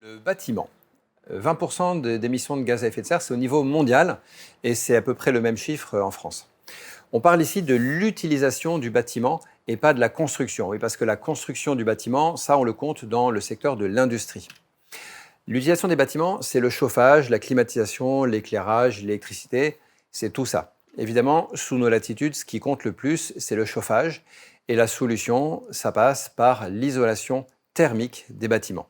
Le bâtiment, 20% d'émissions de gaz à effet de serre, c'est au niveau mondial et c'est à peu près le même chiffre en France. On parle ici de l'utilisation du bâtiment et pas de la construction. Oui, parce que la construction du bâtiment, ça, on le compte dans le secteur de l'industrie. L'utilisation des bâtiments, c'est le chauffage, la climatisation, l'éclairage, l'électricité, c'est tout ça. Évidemment, sous nos latitudes, ce qui compte le plus, c'est le chauffage. Et la solution, ça passe par l'isolation thermique des bâtiments.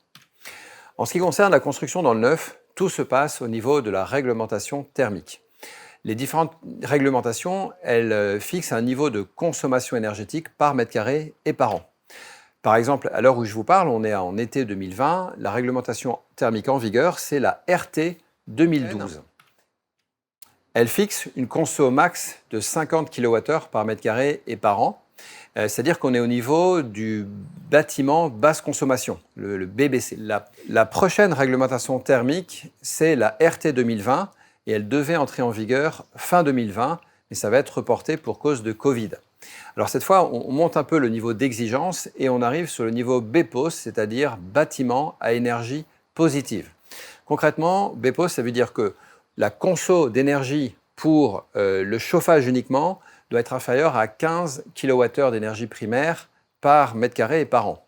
En ce qui concerne la construction dans le neuf, tout se passe au niveau de la réglementation thermique. Les différentes réglementations, elles fixent un niveau de consommation énergétique par mètre carré et par an. Par exemple, à l'heure où je vous parle, on est en été 2020, la réglementation thermique en vigueur, c'est la RT 2012. Elle fixe une conso max de 50 kWh par mètre carré et par an. C'est-à-dire qu'on est au niveau du bâtiment basse consommation, le BBC. La prochaine réglementation thermique, c'est la RT 2020 et elle devait entrer en vigueur fin 2020, mais ça va être reporté pour cause de Covid. Alors cette fois, on monte un peu le niveau d'exigence et on arrive sur le niveau BPOS, c'est-à-dire bâtiment à énergie positive. Concrètement, BPOS, ça veut dire que la conso d'énergie pour le chauffage uniquement doit être inférieure à 15 kWh d'énergie primaire par mètre carré et par an.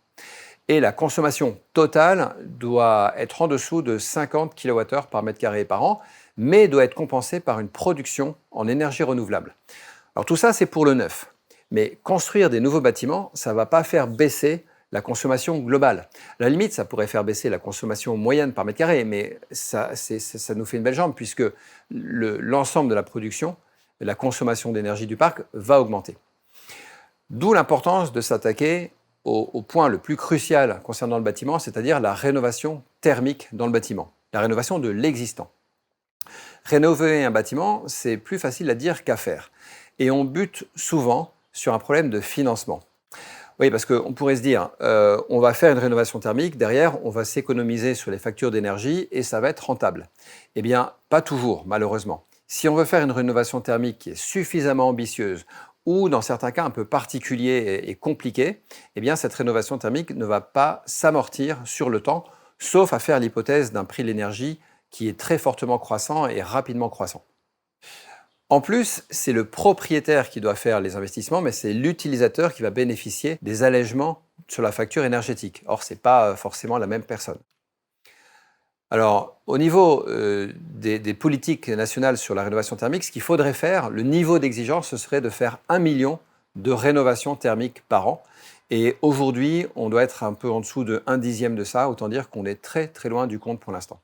Et la consommation totale doit être en dessous de 50 kWh par mètre carré et par an, mais doit être compensée par une production en énergie renouvelable. Alors tout ça, c'est pour le neuf. Mais construire des nouveaux bâtiments, ça ne va pas faire baisser la consommation globale. À la limite, ça pourrait faire baisser la consommation moyenne par mètre carré, mais ça nous fait une belle jambe puisque l'ensemble de la production, la consommation d'énergie du parc va augmenter. D'où l'importance de s'attaquer au point le plus crucial concernant le bâtiment, c'est-à-dire la rénovation thermique dans le bâtiment, la rénovation de l'existant. Rénover un bâtiment, c'est plus facile à dire qu'à faire. Et on bute souvent sur un problème de financement. Oui, parce qu'on pourrait se dire, on va faire une rénovation thermique, derrière, on va s'économiser sur les factures d'énergie et ça va être rentable. Eh bien, pas toujours, malheureusement. Si on veut faire une rénovation thermique qui est suffisamment ambitieuse ou, dans certains cas, un peu particulier et compliqué, eh bien, cette rénovation thermique ne va pas s'amortir sur le temps, sauf à faire l'hypothèse d'un prix de l'énergie qui est très fortement croissant et rapidement croissant. En plus, c'est le propriétaire qui doit faire les investissements, mais c'est l'utilisateur qui va bénéficier des allègements sur la facture énergétique. Or, ce n'est pas forcément la même personne. Alors, au niveau des politiques nationales sur la rénovation thermique, ce qu'il faudrait faire, le niveau d'exigence, ce serait de faire 1 million de rénovations thermiques par an. Et aujourd'hui, on doit être un peu en dessous de 1/10 de ça, autant dire qu'on est très très loin du compte pour l'instant.